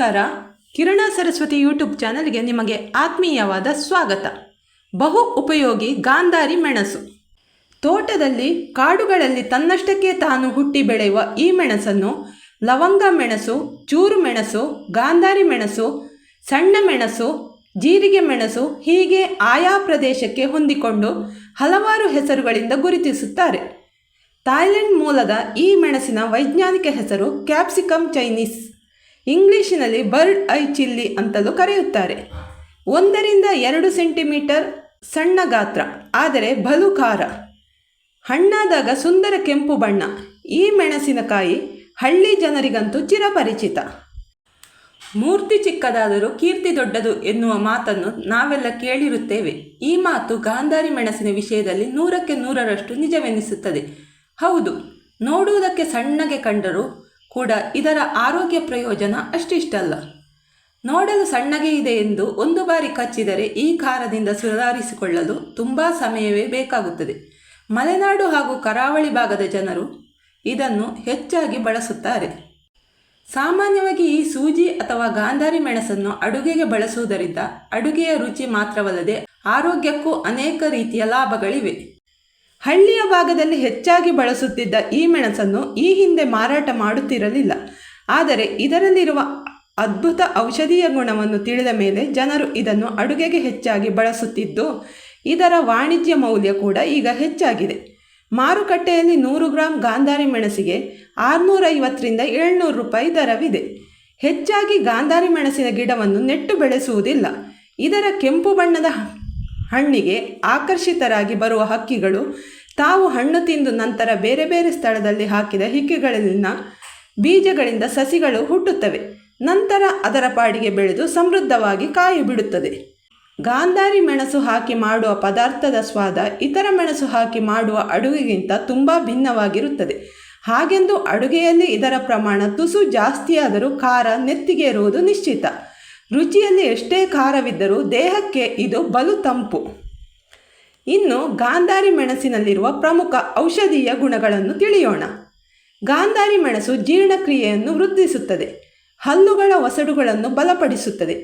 ನಮಸ್ಕಾರ. ಕಿರಣ ಸರಸ್ವತಿ ಯೂಟ್ಯೂಬ್ ಚಾನಲ್ಗೆ ನಿಮಗೆ ಆತ್ಮೀಯವಾದ ಸ್ವಾಗತ. ಬಹು ಉಪಯೋಗಿ ಗಾಂಧಾರಿ ಮೆಣಸು. ತೋಟದಲ್ಲಿ ಕಾಡುಗಳಲ್ಲಿ ತನ್ನಷ್ಟಕ್ಕೆ ತಾನು ಹುಟ್ಟಿ ಬೆಳೆಯುವ ಈ ಮೆಣಸನ್ನು ಲವಂಗ ಮೆಣಸು, ಚೂರು ಮೆಣಸು, ಗಾಂಧಾರಿ ಮೆಣಸು, ಸಣ್ಣ ಮೆಣಸು, ಜೀರಿಗೆ ಮೆಣಸು ಹೀಗೆ ಆಯಾ ಪ್ರದೇಶಕ್ಕೆ ಹೊಂದಿಕೊಂಡು ಹಲವಾರು ಹೆಸರುಗಳಿಂದ ಗುರುತಿಸುತ್ತಾರೆ. ಥಾಯ್ಲೆಂಡ್ ಮೂಲದ ಈ ಮೆಣಸಿನ ವೈಜ್ಞಾನಿಕ ಹೆಸರು ಕ್ಯಾಪ್ಸಿಕಮ್ ಚೈನೀಸ್, ಇಂಗ್ಲಿಷಿನಲ್ಲಿ ಬರ್ಡ್ ಐ ಚಿಲ್ಲಿ ಅಂತಲೂ ಕರೆಯುತ್ತಾರೆ. 1-2 ಸೆಂಟಿಮೀಟರ್ ಸಣ್ಣ ಗಾತ್ರ, ಆದರೆ ಬಲು ಖಾರ. ಹಣ್ಣಾದಾಗ ಸುಂದರ ಕೆಂಪು ಬಣ್ಣ. ಈ ಮೆಣಸಿನಕಾಯಿ ಹಳ್ಳಿ ಜನರಿಗಂತೂ ಚಿರಪರಿಚಿತ. ಮೂರ್ತಿ ಚಿಕ್ಕದಾದರೂ ಕೀರ್ತಿ ದೊಡ್ಡದು ಎನ್ನುವ ಮಾತನ್ನು ನಾವೆಲ್ಲ ಕೇಳಿರುತ್ತೇವೆ. ಈ ಮಾತು ಗಾಂಧಾರಿ ಮೆಣಸಿನ ವಿಷಯದಲ್ಲಿ 100ಕ್ಕೆ 100ರಷ್ಟು ನಿಜವೆನಿಸುತ್ತದೆ. ಹೌದು, ನೋಡುವುದಕ್ಕೆ ಸಣ್ಣಗೆ ಕಂಡರೂ ಕೂಡ ಇದರ ಆರೋಗ್ಯ ಪ್ರಯೋಜನ ಅಷ್ಟಿಷ್ಟಲ್ಲ. ನೋಡಲು ಸಣ್ಣಗೆ ಇದೆ ಎಂದು ಒಂದು ಬಾರಿ ಕಚ್ಚಿದರೆ ಈ ಖಾರದಿಂದ ಸುಧಾರಿಸಿಕೊಳ್ಳಲು ತುಂಬ ಸಮಯವೇ ಬೇಕಾಗುತ್ತದೆ. ಮಲೆನಾಡು ಹಾಗೂ ಕರಾವಳಿ ಭಾಗದ ಜನರು ಇದನ್ನು ಹೆಚ್ಚಾಗಿ ಬಳಸುತ್ತಾರೆ. ಸಾಮಾನ್ಯವಾಗಿ ಈ ಸೂಜಿ ಅಥವಾ ಗಾಂಧಾರಿ ಮೆಣಸನ್ನು ಅಡುಗೆಗೆ ಬಳಸುವುದರಿಂದ ಅಡುಗೆಯ ರುಚಿ ಮಾತ್ರವಲ್ಲದೆ ಆರೋಗ್ಯಕ್ಕೂ ಅನೇಕ ರೀತಿಯ ಲಾಭಗಳಿವೆ. ಹಳ್ಳಿಯ ಭಾಗದಲ್ಲಿ ಹೆಚ್ಚಾಗಿ ಬಳಸುತ್ತಿದ್ದ ಈ ಮೆಣಸನ್ನು ಈ ಹಿಂದೆ ಮಾರಾಟ ಮಾಡುತ್ತಿರಲಿಲ್ಲ. ಆದರೆ ಇದರಲ್ಲಿರುವ ಅದ್ಭುತ ಔಷಧೀಯ ಗುಣವನ್ನು ತಿಳಿದ ಮೇಲೆ ಜನರು ಇದನ್ನು ಅಡುಗೆಗೆ ಹೆಚ್ಚಾಗಿ ಬಳಸುತ್ತಿದ್ದು, ಇದರ ವಾಣಿಜ್ಯ ಮೌಲ್ಯ ಕೂಡ ಈಗ ಹೆಚ್ಚಾಗಿದೆ. ಮಾರುಕಟ್ಟೆಯಲ್ಲಿ 100 ಗ್ರಾಂ ಗಾಂಧಾರಿ ಮೆಣಸಿಗೆ 650ರಿಂದ 700 ರೂಪಾಯಿ ದರವಿದೆ. ಹೆಚ್ಚಾಗಿ ಗಾಂಧಾರಿ ಮೆಣಸಿನ ಗಿಡವನ್ನು ನೆಟ್ಟು ಬೆಳೆಸುವುದಿಲ್ಲ. ಇದರ ಕೆಂಪು ಬಣ್ಣದ ಹಣ್ಣಿಗೆ ಆಕರ್ಷಿತರಾಗಿ ಬರುವ ಹಕ್ಕಿಗಳು ತಾವು ಹಣ್ಣು ತಿಂದು ನಂತರ ಬೇರೆ ಬೇರೆ ಸ್ಥಳದಲ್ಲಿ ಹಾಕಿದ ಹಿಕ್ಕೆಗಳಲ್ಲಿನ ಬೀಜಗಳಿಂದ ಸಸಿಗಳು ಹುಟ್ಟುತ್ತವೆ. ನಂತರ ಅದರ ಪಾಡಿಗೆ ಬೆಳೆದು ಸಮೃದ್ಧವಾಗಿ ಕಾಯಿ ಬಿಡುತ್ತದೆ. ಗಾಂಧಾರಿ ಮೆಣಸು ಹಾಕಿ ಮಾಡುವ ಪದಾರ್ಥದ ಸ್ವಾದ ಇತರ ಮೆಣಸು ಹಾಕಿ ಮಾಡುವ ಅಡುಗೆಗಿಂತ ತುಂಬ ಭಿನ್ನವಾಗಿರುತ್ತದೆ. ಹಾಗೆಂದು ಅಡುಗೆಯಲ್ಲಿ ಇದರ ಪ್ರಮಾಣ ತುಸು ಜಾಸ್ತಿಯಾದರೂ ಖಾರ ನೆತ್ತಿಗೇರುವುದು ನಿಶ್ಚಿತ. ರುಚಿಯಲ್ಲಿ ಎಷ್ಟೇ ಖಾರವಿದ್ದರೂ ದೇಹಕ್ಕೆ ಇದು ಬಲು ತಂಪು. ಇನ್ನು ಗಾಂಧಾರಿ ಮೆಣಸಿನಲ್ಲಿರುವ ಪ್ರಮುಖ ಔಷಧೀಯ ಗುಣಗಳನ್ನು ತಿಳಿಯೋಣ. ಗಾಂಧಾರಿ ಮೆಣಸು ಜೀರ್ಣಕ್ರಿಯೆಯನ್ನು ವೃದ್ಧಿಸುತ್ತದೆ, ಹಲ್ಲುಗಳ ಒಸಡುಗಳನ್ನು ಬಲಪಡಿಸುತ್ತದೆ.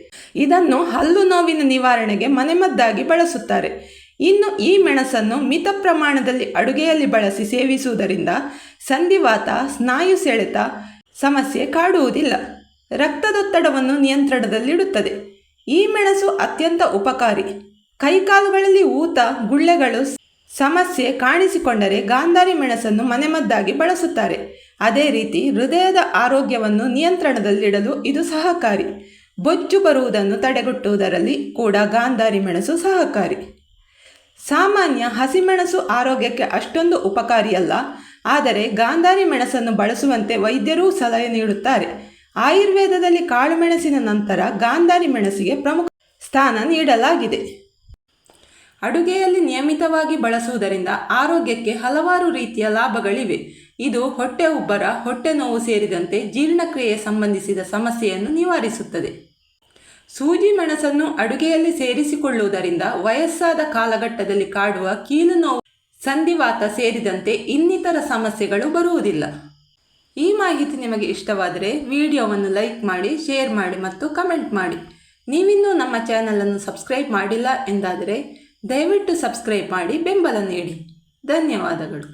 ಇದನ್ನು ಹಲ್ಲು ನೋವಿನ ನಿವಾರಣೆಗೆ ಮನೆಮದ್ದಾಗಿ ಬಳಸುತ್ತಾರೆ. ಇನ್ನು ಈ ಮೆಣಸನ್ನು ಮಿತ ಪ್ರಮಾಣದಲ್ಲಿ ಅಡುಗೆಯಲ್ಲಿ ಬಳಸಿ ಸೇವಿಸುವುದರಿಂದ ಸಂಧಿವಾತ, ಸ್ನಾಯು ಸೆಳೆತ ಸಮಸ್ಯೆ ಕಾಡುವುದಿಲ್ಲ. ರಕ್ತದೊತ್ತಡವನ್ನು ನಿಯಂತ್ರಣದಲ್ಲಿಡುತ್ತದೆ. ಈ ಮೆಣಸು ಅತ್ಯಂತ ಉಪಕಾರಿ. ಕೈಕಾಲುಗಳಲ್ಲಿ ಊತ, ಗುಳ್ಳೆಗಳು ಸಮಸ್ಯೆ ಕಾಣಿಸಿಕೊಂಡರೆ ಗಾಂಧಾರಿ ಮೆಣಸನ್ನು ಮನೆಮದ್ದಾಗಿ ಬಳಸುತ್ತಾರೆ. ಅದೇ ರೀತಿ ಹೃದಯದ ಆರೋಗ್ಯವನ್ನು ನಿಯಂತ್ರಣದಲ್ಲಿಡಲು ಇದು ಸಹಕಾರಿ. ಬೊಜ್ಜು ಬರುವುದನ್ನು ತಡೆಗಟ್ಟುವುದರಲ್ಲಿ ಕೂಡ ಗಾಂಧಾರಿ ಮೆಣಸು ಸಹಕಾರಿ. ಸಾಮಾನ್ಯ ಹಸಿಮೆಣಸು ಆರೋಗ್ಯಕ್ಕೆ ಅಷ್ಟೊಂದು ಉಪಕಾರಿಯಲ್ಲ, ಆದರೆ ಗಾಂಧಾರಿ ಮೆಣಸನ್ನು ಬಳಸುವಂತೆ ವೈದ್ಯರೂ ಸಲಹೆ ನೀಡುತ್ತಾರೆ. ಆಯುರ್ವೇದದಲ್ಲಿ ಕಾಳುಮೆಣಸಿನ ನಂತರ ಗಾಂಧಾರಿ ಮೆಣಸಿಗೆ ಪ್ರಮುಖ ಸ್ಥಾನ ನೀಡಲಾಗಿದೆ. ಅಡುಗೆಯಲ್ಲಿ ನಿಯಮಿತವಾಗಿ ಬಳಸುವುದರಿಂದ ಆರೋಗ್ಯಕ್ಕೆ ಹಲವಾರು ರೀತಿಯ ಲಾಭಗಳಿವೆ. ಇದು ಹೊಟ್ಟೆ ಉಬ್ಬರ, ಹೊಟ್ಟೆ ನೋವು ಸೇರಿದಂತೆ ಜೀರ್ಣಕ್ರಿಯೆ ಸಂಬಂಧಿಸಿದ ಸಮಸ್ಯೆಯನ್ನು ನಿವಾರಿಸುತ್ತದೆ. ಸೂಜಿ ಮೆಣಸನ್ನು ಅಡುಗೆಯಲ್ಲಿ ಸೇರಿಸಿಕೊಳ್ಳುವುದರಿಂದ ವಯಸ್ಸಾದ ಕಾಲಘಟ್ಟದಲ್ಲಿ ಕಾಡುವ ಕೀಲು ನೋವು, ಸಂಧಿವಾತ ಸೇರಿದಂತೆ ಇನ್ನಿತರ ಸಮಸ್ಯೆಗಳು ಬರುವುದಿಲ್ಲ. ಈ ಮಾಹಿತಿ ನಿಮಗೆ ಇಷ್ಟವಾದರೆ ವಿಡಿಯೋವನ್ನು ಲೈಕ್ ಮಾಡಿ, ಶೇರ್ ಮಾಡಿ ಮತ್ತು ಕಮೆಂಟ್ ಮಾಡಿ. ನೀವಿನ್ನೂ ನಮ್ಮ ಚಾನಲನ್ನು ಸಬ್ಸ್ಕ್ರೈಬ್ ಮಾಡಿಲ್ಲ ಎಂದಾದರೆ ದಯವಿಟ್ಟು ಸಬ್ಸ್ಕ್ರೈಬ್ ಮಾಡಿ ಬೆಂಬಲ ನೀಡಿ. ಧನ್ಯವಾದಗಳು.